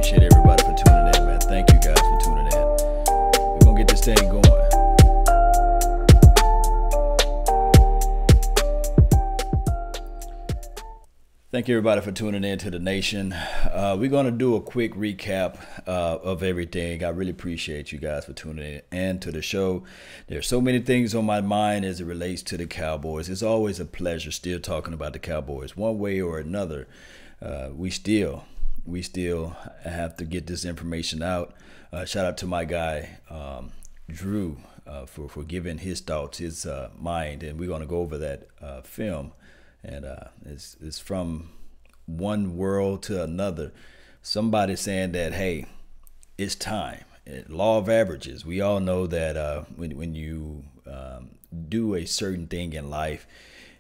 appreciate everybody for tuning in, man. Thank you guys for tuning in. We're going to get this thing going. Thank you, everybody, for tuning in to the nation. We're going to do a quick recap of everything. I really appreciate you guys for tuning in to the show. There's so many things on my mind as it relates to the Cowboys. It's always a pleasure still talking about the Cowboys. One way or another, we still have to get this information out. Shout out to my guy, Drew, for giving his thoughts, his mind, and we're going to go over that film. And it's from one world to another. Somebody saying that, hey, it's time. Law of averages. We all know that when you do a certain thing in life,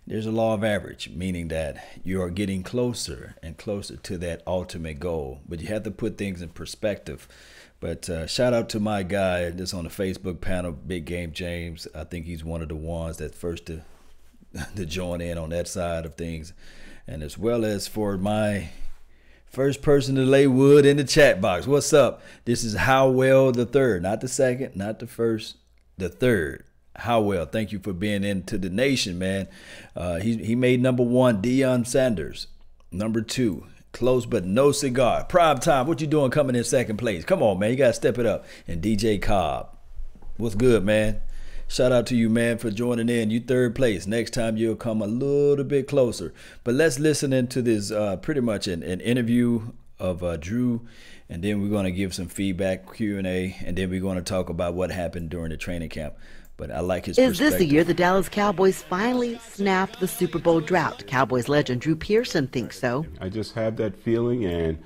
there's a law of average, meaning that you are getting closer and closer to that ultimate goal. But you have to put things in perspective. But shout out to my guy that's on the Facebook panel, Big Game James. I think he's one of the ones that first to join in on that side of things, and as well as for my first person to lay wood in the chat box. What's up? This is Howell the third, not the second, not the first, the third. Howell, thank you for being into the nation, man. He made number one, Deion Sanders. Number two, close but no cigar. Prime time, what you doing coming in second place? Come on, man, you gotta step it up. And DJ Cobb, what's good, man? Shout out to you, man, for joining in. You third place. Next time you'll come a little bit closer. But let's listen into this pretty much an interview of Drew, and then we're going to give some feedback, Q&A, and then we're going to talk about what happened during the training camp. But I like his perspective. Is this the year the Dallas Cowboys finally snapped the Super Bowl drought? Cowboys legend Drew Pearson thinks so. I just have that feeling, and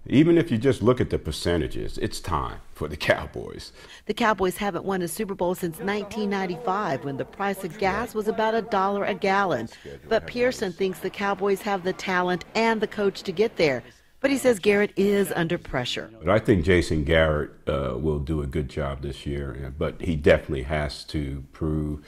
even if you just look at the percentages, it's time for the Cowboys. The Cowboys haven't won a Super Bowl since 1995 when the price of gas was about $1 a gallon. But Pearson thinks the Cowboys have the talent and the coach to get there. But he says Garrett is under pressure. But I think Jason Garrett will do a good job this year, but he definitely has to prove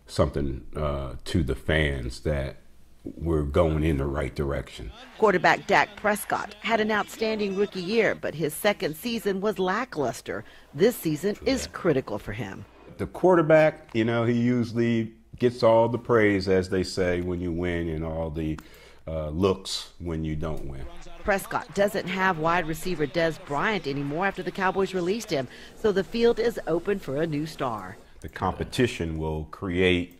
something to the fans that we're going in the right direction. Quarterback Dak Prescott had an outstanding rookie year, but his second season was lackluster. This season is critical for him. The quarterback, he usually gets all the praise, as they say, when you win, and all the looks when you don't win. Prescott doesn't have wide receiver Des Bryant anymore after the Cowboys released him, so the field is open for a new star. The competition will create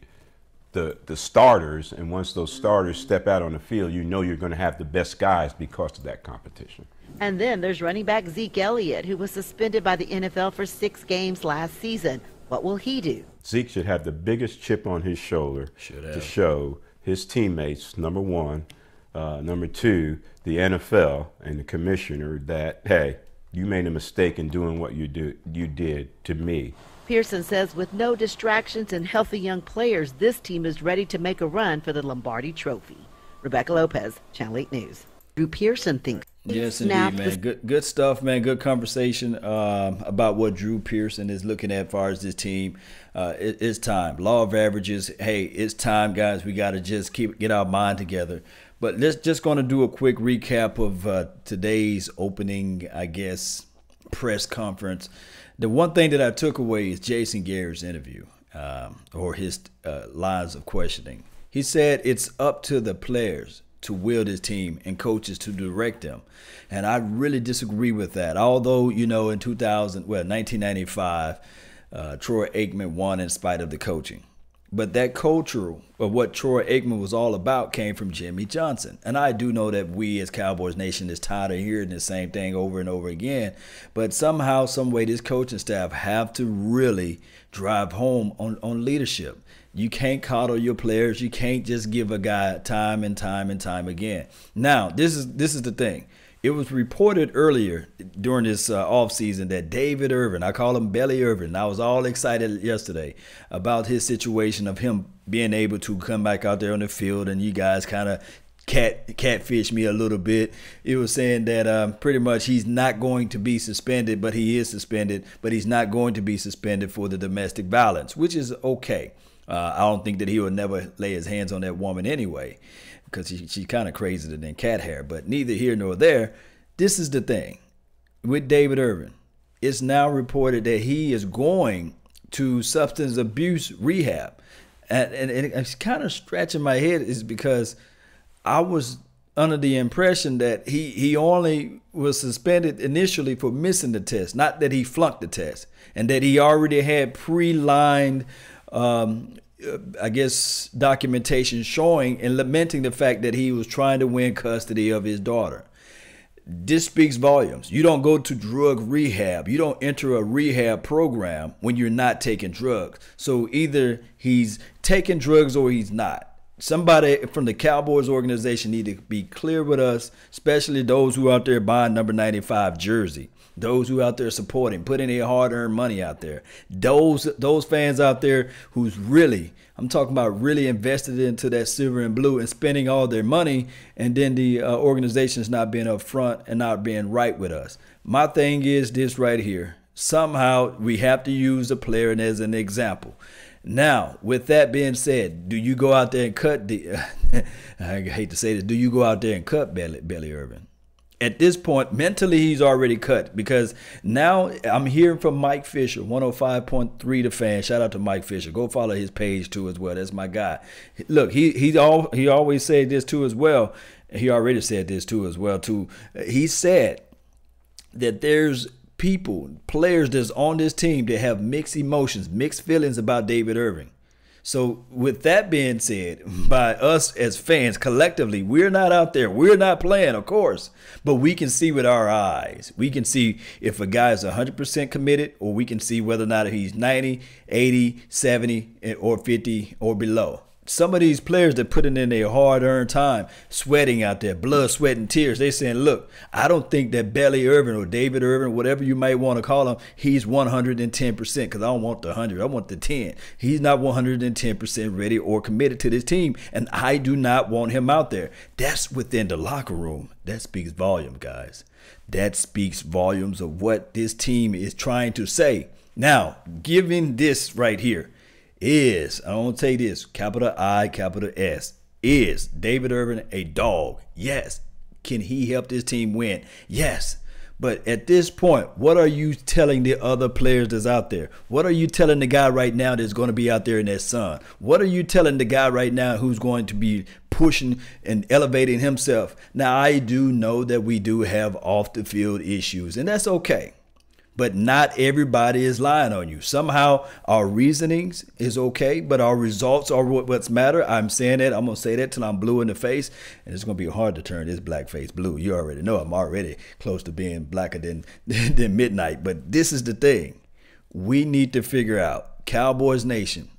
the starters, and once those starters step out on the field, you know you're going to have the best guys because of that competition. And then there's running back Zeke Elliott, who was suspended by the NFL for 6 games last season. What will he do? Zeke should have the biggest chip on his shoulder to show his teammates, number one, number two, the NFL and the commissioner, that, hey, you made a mistake in doing what you did to me. Pearson says with no distractions and healthy young players, this team is ready to make a run for the Lombardi Trophy. Rebecca Lopez, Channel 8 News. Drew Pearson thinks. Yes, indeed, man. Good stuff, man. Good conversation about what Drew Pearson is looking at as far as this team. It's time. Law of averages. Hey, it's time, guys. We got to just get our mind together. But let's just going to do a quick recap of today's opening, I guess, press conference. The one thing that I took away is Jason Garrett's interview or his lines of questioning. He said it's up to the players to will this team and coaches to direct them. And I really disagree with that. Although, in 1995, Troy Aikman won in spite of the coaching. But that culture of what Troy Aikman was all about came from Jimmy Johnson. And I do know that we as Cowboys Nation is tired of hearing the same thing over and over again. But somehow, some way, this coaching staff have to really drive home on leadership. You can't coddle your players. You can't just give a guy time and time and time again. Now, this is the thing. It was reported earlier during this offseason that David Irvin, I call him Belly Irvin, I was all excited yesterday about his situation of him being able to come back out there on the field, and you guys kind of catfish me a little bit. It was saying that pretty much he's not going to be suspended, but he is suspended, but he's not going to be suspended for the domestic violence, which is okay. I don't think that he would never lay his hands on that woman anyway, because she's kind of crazier than cat hair. But neither here nor there. This is the thing. with David Irvin. It's now reported that he is going to substance abuse rehab. And it's kind of scratching my head is because I was under the impression that he only was suspended initially for missing the test, not that he flunked the test, and that he already had pre-lined, I guess, documentation showing and lamenting the fact that he was trying to win custody of his daughter. This speaks volumes. You don't go to drug rehab. You don't enter a rehab program when you're not taking drugs. So either he's taking drugs or he's not. Somebody from the Cowboys organization need to be clear with us, especially those who out there buying number 95 jersey, those who out there supporting, putting their hard-earned money out there, those fans out there who's really, I'm talking about really invested into that silver and blue and spending all their money, and then the organization's not being upfront and not being right with us. My thing is this right here. Somehow we have to use a player as an example. Now, with that being said, do you go out there and cut I hate to say this, do you go out there and cut Belly Irvin? At this point, mentally, he's already cut, because now I'm hearing from Mike Fisher, 105.3 The Fan. Shout out to Mike Fisher. Go follow his page too as well. That's my guy. Look, he always said this too as well. He already said this too as well too. He said that there's players that's on this team that have mixed emotions, mixed feelings about David Irvin. So with that being said, by us as fans collectively, we're not out there. We're not playing, of course, but we can see with our eyes. We can see if a guy is 100% committed, or we can see whether or not he's 90, 80, 70, or 50 or below. Some of these players that putting in their hard-earned time, sweating out there, blood, sweat, and tears, they saying, look, I don't think that Belly Irvin or David Irvin, whatever you might want to call him, he's 110%, because I don't want the 100. I want the 10. He's not 110% ready or committed to this team, and I do not want him out there. That's within the locker room. That speaks volumes, guys. That speaks volumes of what this team is trying to say. Now, given this right here, I want to say this, capital I, capital S, is David Irvin a dog? Yes. Can he help this team win? Yes. But at this point, what are you telling the other players that's out there? What are you telling the guy right now that's going to be out there in that sun? What are you telling the guy right now who's going to be pushing and elevating himself? Now, I do know that we do have off the field issues, and that's okay. But not everybody is lying on you. Somehow our reasonings is okay, but our results are what's matter. I'm saying that. I'm going to say that till I'm blue in the face. And it's going to be hard to turn this black face blue. You already know I'm already close to being blacker than midnight. But this is the thing. We need to figure out, Cowboys Nation,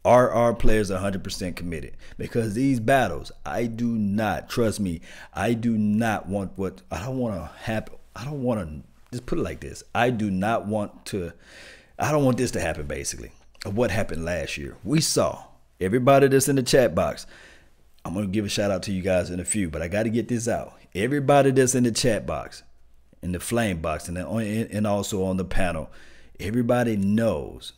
are our players 100% committed? Because these battles, I do not, trust me, I do not want what, I don't want to happen. I don't want to. Just put it like this. I don't want this to happen, basically, of what happened last year. We saw everybody that's in the chat box. I'm going to give a shout out to you guys in a few, but I got to get this out. Everybody that's in the chat box, in the flame box, and also on the panel, everybody knows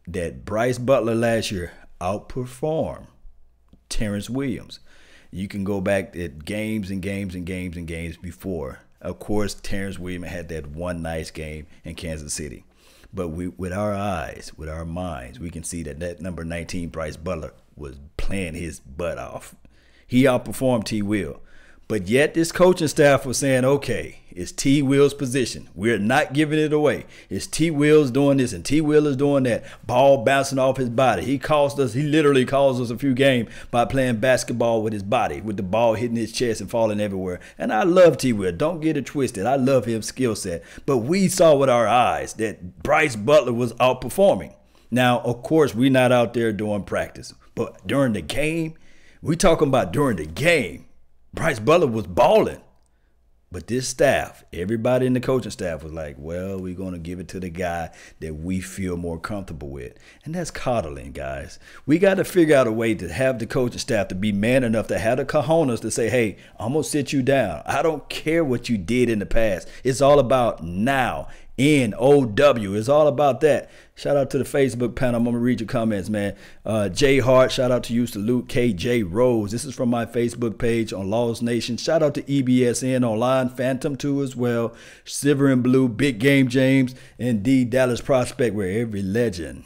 that Bryce Butler last year outperformed Terrence Williams. You can go back at games and games and games and games before. Of course, Terrence Williams had that one nice game in Kansas City. But with our eyes, with our minds, we can see that number 19, Bryce Butler, was playing his butt off. He outperformed T. Will. But yet this coaching staff was saying, okay, it's T. Will's position. We're not giving it away. It's T. Will's doing this and T. Will is doing that. Ball bouncing off his body. He literally caused us a few games by playing basketball with his body, with the ball hitting his chest and falling everywhere. And I love T. Will. Don't get it twisted. I love his skill set. But we saw with our eyes that Bryce Butler was outperforming. Now, of course, we're not out there doing practice. But during the game, we're talking about during the game, Bryce Butler was balling. But this staff, everybody in the coaching staff was like, well, we're going to give it to the guy that we feel more comfortable with. And that's coddling, guys. We got to figure out a way to have the coaching staff to be man enough to have the cojones to say, hey, I'm going to sit you down. I don't care what you did in the past. It's all about now. N-O-W. It's all about that. Shout out to the Facebook panel. I'm going to read your comments, man. Jay Hart, shout out to you. Salute KJ Rose. This is from my Facebook page on Lost Nation. Shout out to EBSN Online, Phantom 2 as well, Silver and Blue, Big Game James, and D Dallas Prospect, where every legend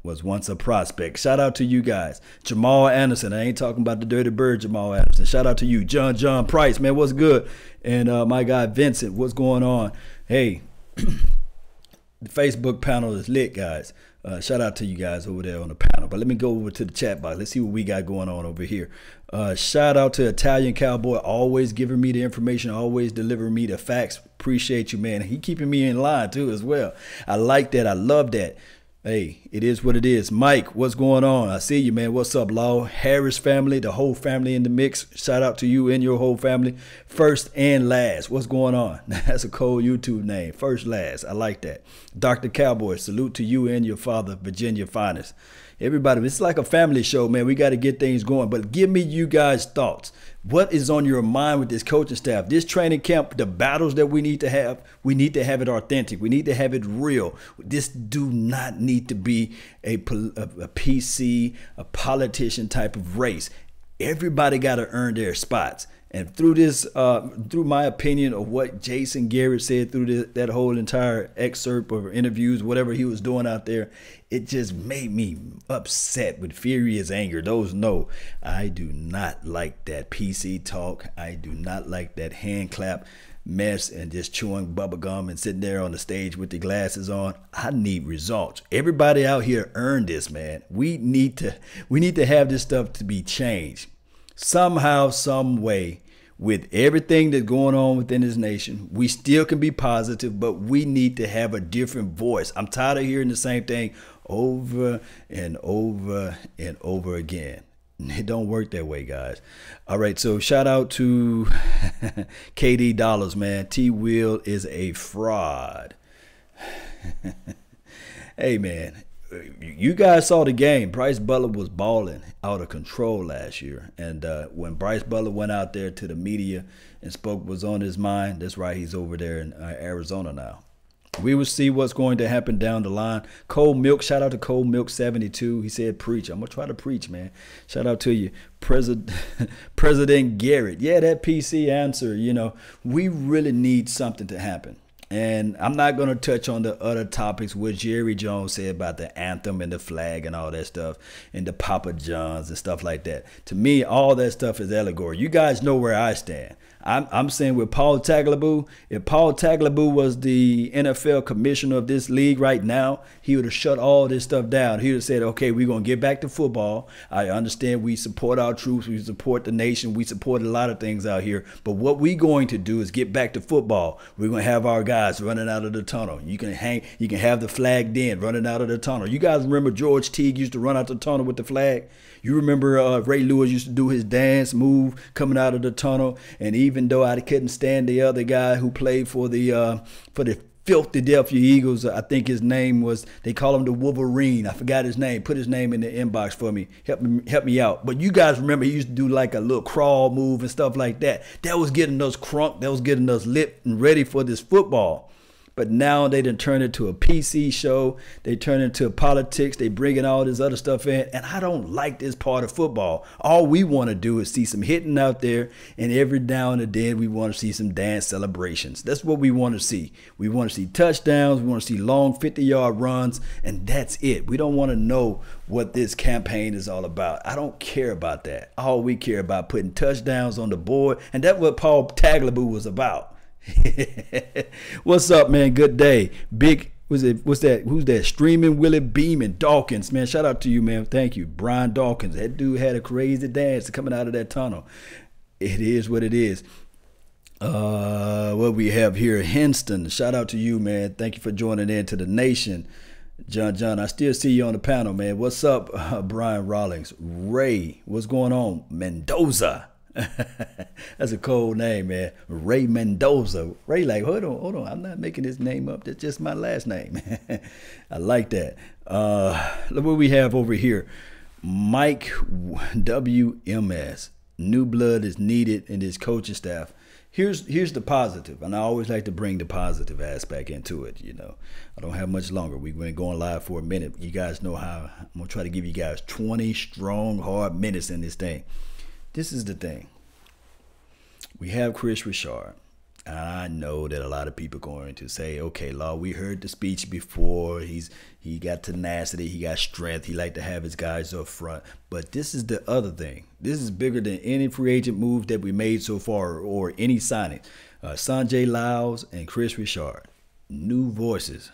was once a prospect. Shout out to you guys. Jamal Anderson. I ain't talking about the Dirty Bird, Jamal Anderson. Shout out to you. John Price, man, what's good? And my guy Vincent, what's going on? Hey, the Facebook panel is lit, guys. Shout out to you guys over there on the panel. But let me go over to the chat box. Let's see what we got going on over here. Shout out to Italian Cowboy, always giving me the information, always delivering me the facts. Appreciate you, man. He keeping me in line too as well. I like that. I love that. Hey, it is what it is. Mike, what's going on? I see you, man. What's up, Law? Harris family, the whole family in the mix. Shout out to you and your whole family. First and last. What's going on? That's a cold YouTube name. First, last. I like that. Dr. Cowboy, salute to you and your father, Virginia finest. Everybody, it's like a family show, man. We got to get things going. But give me you guys' thoughts. What is on your mind with this coaching staff? This training camp, the battles that we need to have it authentic. We need to have it real. This do not need to be a PC, a politician type of race. Everybody got to earn their spots. And through this, through my opinion of what Jason Garrett said through that whole entire excerpt of interviews, whatever he was doing out there, it just made me upset with furious anger. Those know I do not like that PC talk. I do not like that hand clap mess and just chewing bubble gum and sitting there on the stage with the glasses on. I need results. Everybody out here earned this, man. We need to have this stuff to be changed somehow, some way. With everything that's going on within this nation, we still can be positive, but we need to have a different voice. I'm tired of hearing the same thing over and over and over again. It don't work that way, guys. All right, so shout out to KD Dollars, man. T-Will is a fraud. Hey, man. You guys saw the game. Bryce Butler was balling out of control last year. And when Bryce Butler went out there to the media and spoke what's on his mind, that's right, he's over there in Arizona now. We will see what's going to happen down the line. Cold Milk, shout out to Cold Milk 72. He said, preach. I'm going to try to preach, man. Shout out to you. President Garrett. Yeah, that PC answer, you know, we really need something to happen. And I'm not going to touch on the other topics what Jerry Jones said about the anthem and the flag and all that stuff and the Papa Johns and stuff like that. To me, all that stuff is allegory. You guys know where I stand. I'm saying with Paul Tagliabue, if Paul Tagliabue was the NFL commissioner of this league right now, he would have shut all this stuff down. He would have said, okay, we're going to get back to football. I understand we support our troops. We support the nation. We support a lot of things out here. But what we're going to do is get back to football. We're going to have our guys running out of the tunnel. You can have the flag then running out of the tunnel. You guys remember George Teague used to run out the tunnel with the flag? You remember Ray Lewis used to do his dance move coming out of the tunnel. And even though I couldn't stand the other guy who played for the Philadelphia Eagles, I think his name was, they call him the Wolverine. I forgot his name. Put his name in the inbox for me. Help me out. But you guys remember he used to do like a little crawl move and stuff like that. That was getting us crunk. That was getting us lit and ready for this football. But now they done turned it to a PC show. They turn it into politics. They bringing all this other stuff in. And I don't like this part of football. All we want to do is see some hitting out there. And every now and then we want to see some dance celebrations. That's what we want to see. We want to see touchdowns. We want to see long 50-yard runs. And that's it. We don't want to know what this campaign is all about. I don't care about that. All we care about putting touchdowns on the board. And that's what Paul Tagliabue was about. What's up, man? Good day. Big, what's that? Who's that? Streaming Willie Beeman Dawkins, man. Shout out to you, man. Thank you. Brian Dawkins. That dude had a crazy dance coming out of that tunnel. It is what it is. What we have here, Henston. Shout out to you, man. Thank you for joining in to the nation. John, I still see you on the panel, man. What's up, Brian Rawlings? Ray, what's going on? Mendoza. That's a cold name, man. Ray Mendoza. Ray, like, hold on. I'm not making this name up. That's just my last name. I like that. Look what we have over here. Mike WMS. New blood is needed in his coaching staff. here's the positive, and I always like to bring the positive aspect into it. I don't have much longer. We've been going live for a minute. You guys know how I'm gonna try to give you guys 20 strong, hard minutes in this thing. This is the thing. We have Chris Richard. I know that a lot of people are going to say, okay, Law, we heard the speech before. He got tenacity, he got strength, he like to have his guys up front. But this is the other thing. This is bigger than any free agent move that we made so far or any signing. Sanjay Lyles and Chris Richard, new voices.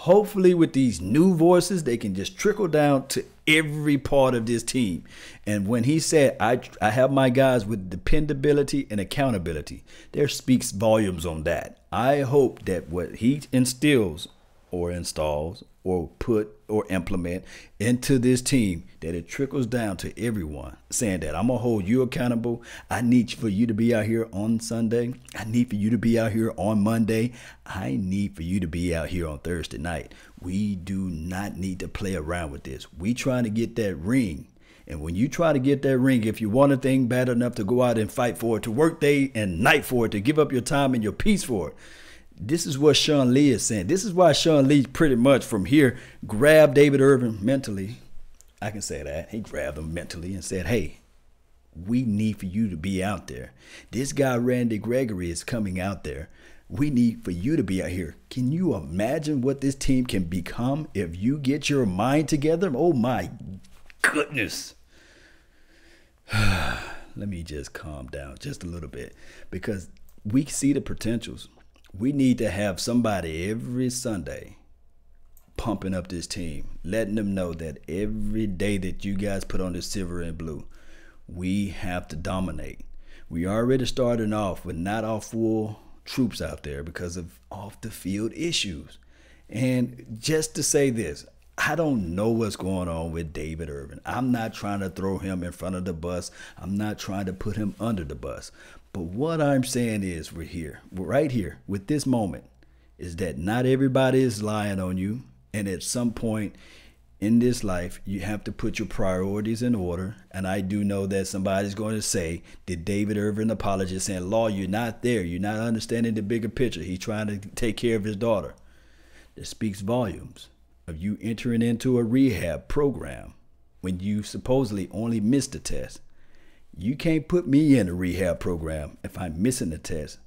Hopefully with these new voices, they can just trickle down to every part of this team. And when he said, I have my guys with dependability and accountability, there speaks volumes on that. I hope that what he instills or installs or put or implement into this team, that it trickles down to everyone, saying that I'm going to hold you accountable. I need for you to be out here on Sunday. I need for you to be out here on Monday. I need for you to be out here on Thursday night. We do not need to play around with this. We trying to get that ring. And when you try to get that ring, if you want a thing bad enough to go out and fight for it, to work day and night for it, to give up your time and your peace for it, this is what Sean Lee is saying. This is why Sean Lee pretty much from here grabbed David Irvin mentally. I can say that. He grabbed him mentally and said, hey, we need for you to be out there. This guy, Randy Gregory, is coming out there. We need for you to be out here. Can you imagine what this team can become if you get your mind together? Oh, my goodness. Let me just calm down just a little bit, because we see the potentials. We need to have somebody every Sunday pumping up this team, letting them know that every day that you guys put on the silver and blue, we have to dominate. We already starting off with not our full troops out there because of off the field issues. And just to say this, I don't know what's going on with David Irvin. I'm not trying to throw him in front of the bus. I'm not trying to put him under the bus. But what I'm saying is we're right here with this moment, is that not everybody is lying on you. And at some point in this life, you have to put your priorities in order. And I do know that somebody's going to say, did David Irvin apologize, saying, Law, you're not there. You're not understanding the bigger picture. He's trying to take care of his daughter. That speaks volumes of you entering into a rehab program when you supposedly only missed the test. You can't put me in a rehab program if I'm missing the test.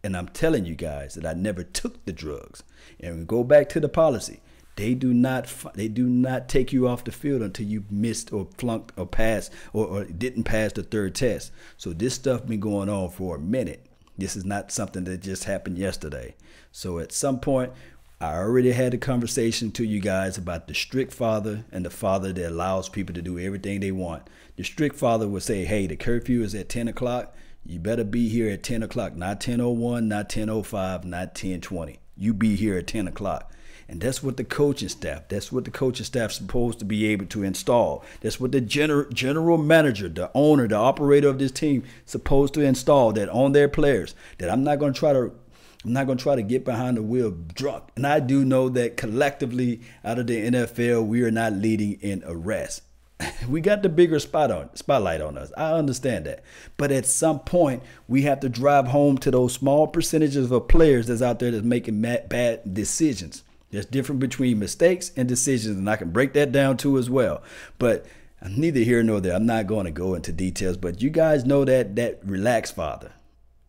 And I'm telling you guys that I never took the drugs. And we go back to the policy. They do not take you off the field until you missed or flunked or passed or didn't pass the third test. So this stuff been going on for a minute. This is not something that just happened yesterday. So at some point, I already had a conversation to you guys about the strict father and the father that allows people to do everything they want. The strict father would say, hey, the curfew is at 10 o'clock. You better be here at 10 o'clock, not 10:01, not 10:05, not 10:20. You be here at 10 o'clock. And that's what the coaching staff, that's what the coaching staff is supposed to be able to install. That's what the general manager, the owner, the operator of this team supposed to install that on their players. That I'm not going to try to get behind the wheel drunk. And I do know that collectively out of the NFL, we are not leading in arrests. We got the bigger spotlight on us. I understand that. But at some point, we have to drive home to those small percentages of players that's out there that's making bad decisions. There's difference between mistakes and decisions, and I can break that down too as well. But I'm neither here nor there. I'm not going to go into details, but you guys know that relaxed father,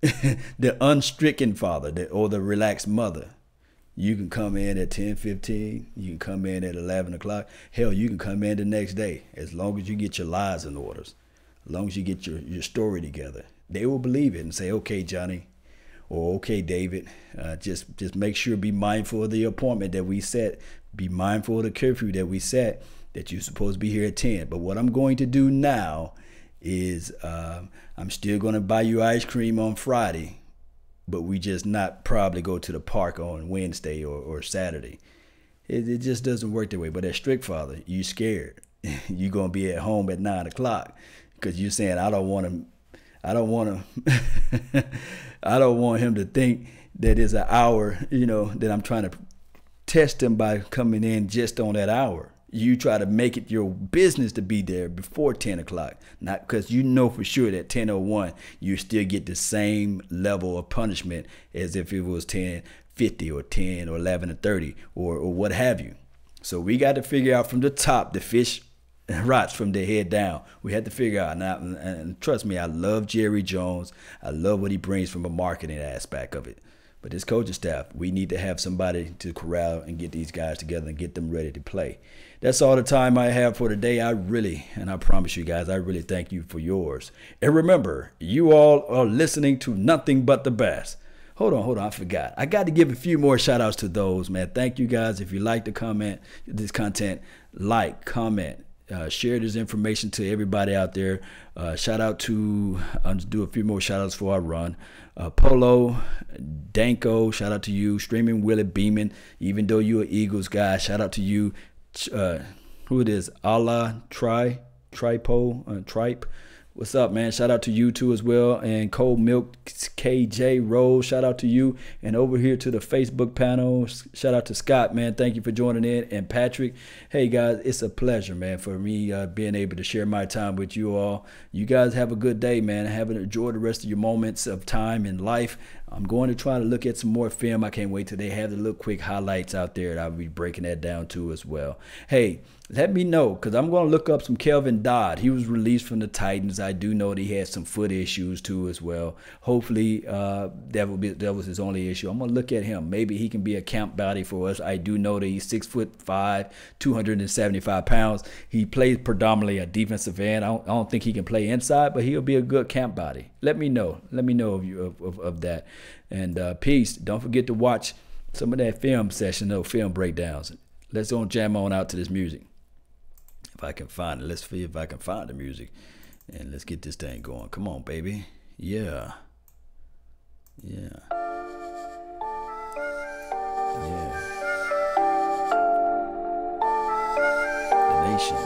the unstricken father, or the relaxed mother. You can come in at 10:15. You can come in at 11 o'clock. Hell, you can come in the next day as long as you get your lies in order, as long as you get your story together. They will believe it and say, okay, Johnny, or okay, David, just make sure, be mindful of the appointment that we set. Be mindful of the curfew that we set, that you're supposed to be here at 10. But what I'm going to do now is I'm still going to buy you ice cream on Friday, but we just not probably go to the park on Wednesday or Saturday. It just doesn't work that way. But as strict father, you scared. You're going to be at home at 9 o'clock because you're saying, I don't want him to think that it's an hour, that I'm trying to test him by coming in just on that hour. You try to make it your business to be there before 10 o'clock. Not because you know for sure that 10:01 you still get the same level of punishment as if it was 10:50 or 10 or 11:30 or what have you. So we got to figure out from the top, the fish rots from their head down. We had to figure out. And trust me, I love Jerry Jones. I love what he brings from a marketing aspect of it. But this coaching staff, we need to have somebody to corral and get these guys together and get them ready to play. That's all the time I have for today. And I promise you guys, I really thank you for yours. And remember, you all are listening to nothing but the best. Hold on, I forgot. I got to give a few more shout outs to those, man. Thank you guys. If you like to comment this content, like, comment, share this information to everybody out there. Shout out to, I'll just do a few more shout outs before I run. Polo, Danko, shout out to you. Streaming Willie Beeman, even though you're an Eagles guy, shout out to you. Who it is? Allah Tripe. What's up, man? Shout out to you too as well. And Cold Milk KJ Rose, shout out to you. And over here to the Facebook panel, shout out to Scott, man. Thank you for joining in. And Patrick, hey guys, it's a pleasure, man, for me being able to share my time with you all. You guys have a good day, man. Enjoy the rest of your moments of time in life. I'm going to try to look at some more film. I can't wait till they have the little quick highlights out there, and I'll be breaking that down too as well. Hey, let me know, because I'm going to look up some Kelvin Dodd. He was released from the Titans. I do know that he had some foot issues too as well. Hopefully that was his only issue. I'm going to look at him. Maybe he can be a camp body for us. I do know that he's 6'5", 275 pounds. He plays predominantly a defensive end. I don't think he can play inside, but he'll be a good camp body. Let me know. Let me know of that. And peace. Don't forget to watch some of that film session, those film breakdowns. Let's go and jam on out to this music. If I can find it. Let's see if I can find the music. And let's get this thing going. Come on, baby. Yeah. Yeah. Yeah. The nation.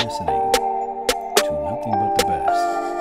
Listening to nothing but the best.